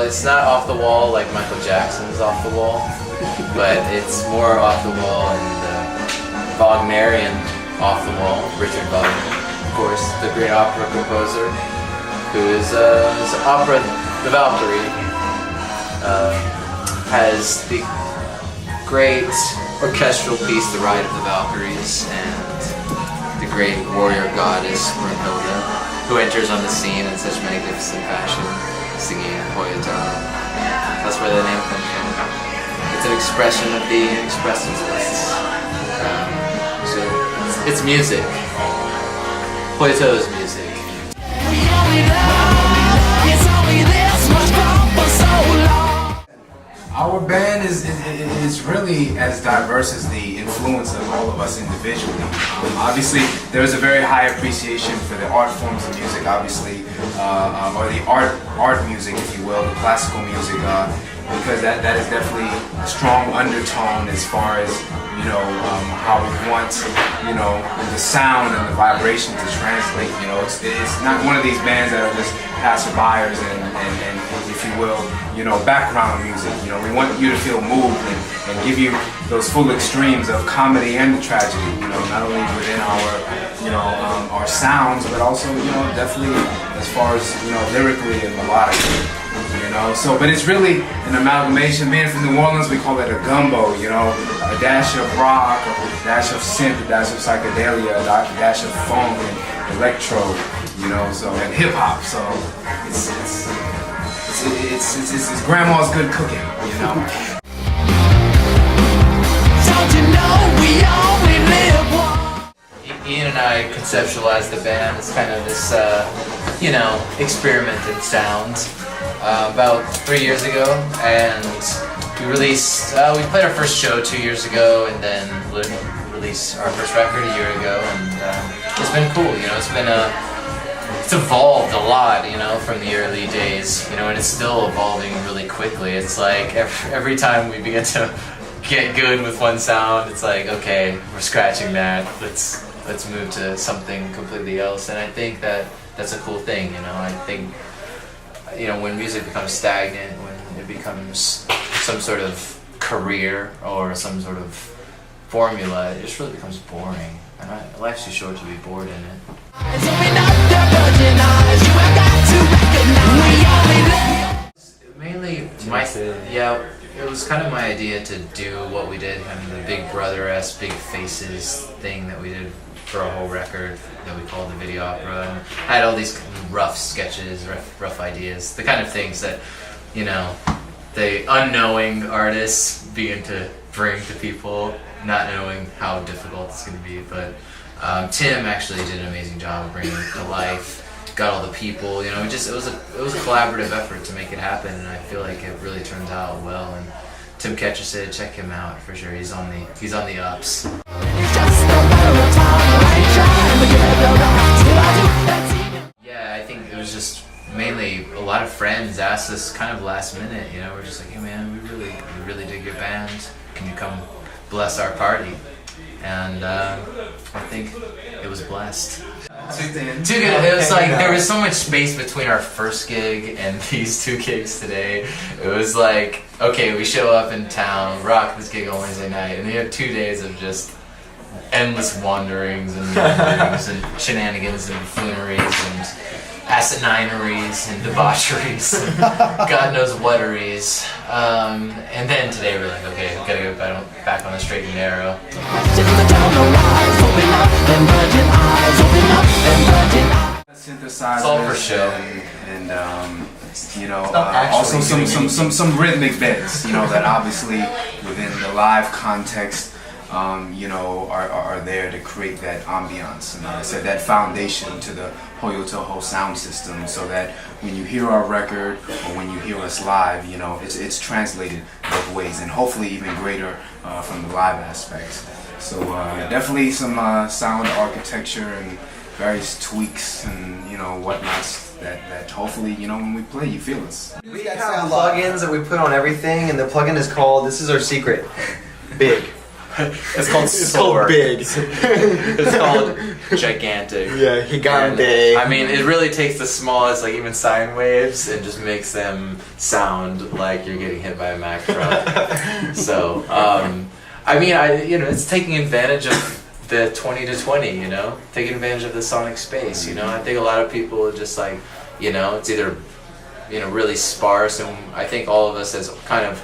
it's not off the wall like Michael Jackson's Off the Wall, but it's more off the wall in the Wagnerian Off the Wall. Richard Wagner, of course, the great opera composer, who is his opera, The Valkyrie, has the great orchestral piece, The Ride of the Valkyries, and the great warrior goddess Brunhilde, who enters on the scene in such magnificent fashion, singing Hoyotoho. That's where the name comes from. It's an expression of being an expressivist. So it's music. Hoyotoho is music. Our band is really as diverse as the influence of all of us individually. Obviously, there is a very high appreciation for the art forms of music, obviously, or the art music, if you will, the classical music, because that is definitely a strong undertone as far as, you know, how we want, you know, the sound and the vibration to translate. You know, it's not one of these bands that are just passerbyers and if you will, you know, background music. You know, we want you to feel moved and give you those full extremes of comedy and the tragedy. You know, not only within our, you know, our sounds, but also, you know, definitely as far as, you know, lyrically and melodically. You know, so, but it's really an amalgamation. Being from New Orleans, we call it a gumbo, you know, a dash of rock, a dash of synth, a dash of psychedelia, a dash of funk and electro, you know, so, and hip hop. So it's grandma's good cooking, you know. Don't you know we only live once? Ian and I conceptualized the band as kind of this, you know, experimental sound about 3 years ago, and we released, we played our first show 2 years ago, and then released our first record a year ago, and it's been cool, you know, it's evolved a lot, you know, from the early days, you know, and it's still evolving really quickly. It's like every time we begin to get good with one sound, it's like, okay, we're scratching that, let's move to something completely else, and I think that's a cool thing, you know. I think, you know, when music becomes stagnant, when it becomes some sort of career or some sort of formula, it just really becomes boring. And life's too short to be bored in it. Mainly, it was kind of my idea to do what we did, kind of the Big Brother-esque, Big Faces thing that we did for a whole record that we called the video opera, and I had all these rough sketches, rough ideas, the kind of things that, you know, the unknowing artists begin to bring to people, not knowing how difficult it's going to be. But Tim actually did an amazing job of bringing it to life, got all the people, you know, it was a collaborative effort to make it happen, and I feel like it really turned out well. And Tim Ketchersid, check him out for sure. He's on the ups. Yeah, I think it was just mainly a lot of friends asked us kind of last minute, you know, we're just like, hey man, we really dig your band, can you come bless our party? And I think it was blessed. Too good. It was like there was so much space between our first gig and these two gigs today. It was like, okay, we show up in town, rock this gig on Wednesday night, and we have 2 days of just endless wanderings and meanderings and shenanigans and buffooneries and asinine-eries and debaucheries and God knows whateries. And then today we're like, okay, we gotta go back on the straight and narrow. Synthesizers, it's all for show. And you know, also some rhythmic bits, you know, that obviously within the live context, you know, are there to create that ambiance, and like I said, that foundation to the Hoyotoho sound system, so that when you hear our record or when you hear us live, you know, it's translated both ways, and hopefully even greater from the live aspect. So definitely some sound architecture and various tweaks and, you know, whatnots that hopefully, you know, when we play, you feel us. We have plugins that we put on everything, and the plugin is called, this is our secret, Big. It's called soar. big. It's called gigantic. Yeah, gigante. And, I mean, it really takes the smallest, like even sine waves, and just makes them sound like you're getting hit by a Mack truck. So, I mean, it's taking advantage of the 20 to 20, you know, taking advantage of the sonic space. You know, I think a lot of people are just like, you know, it's either, you know, really sparse, and I think all of us as kind of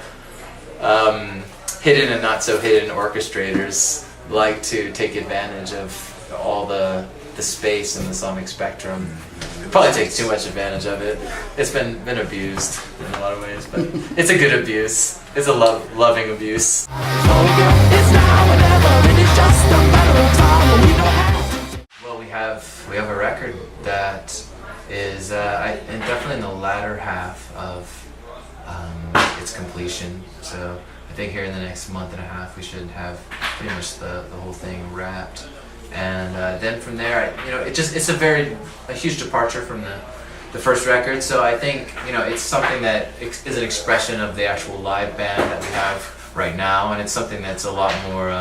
hidden and not so hidden orchestrators like to take advantage of all the space and the sonic spectrum. We probably take too much advantage of it. It's been abused in a lot of ways, but it's a good abuse. It's a loving abuse. Well, we have a record that is and definitely in the latter half of its completion. So I think here in the next month and a half we should have pretty much the whole thing wrapped. And then from there, it's a huge departure from the first record. So I think, you know, it's something that is an expression of the actual live band that we have right now, and it's something that's a lot more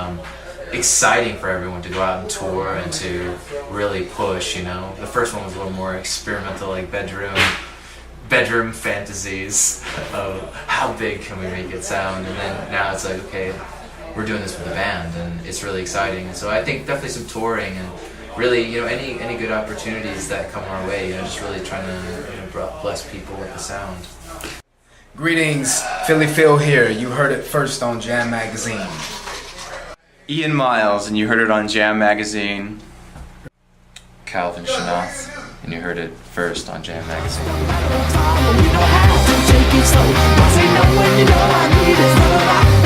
exciting for everyone to go out and tour and to really push. You know, the first one was a little more experimental, like bedroom fantasies of how big can we make it sound, and then now it's like, okay, we're doing this with a band, and it's really exciting. And so I think definitely some touring, and really, you know, any good opportunities that come our way, you know, just really trying to, you know, bless people with the sound. Greetings, Philly Phil here. You heard it first on Jam Magazine. Ian Miles, and you heard it on Jam Magazine. Calvin Shanath, and you heard it first on Jam Magazine. Take it slow. I say no when you know I need it.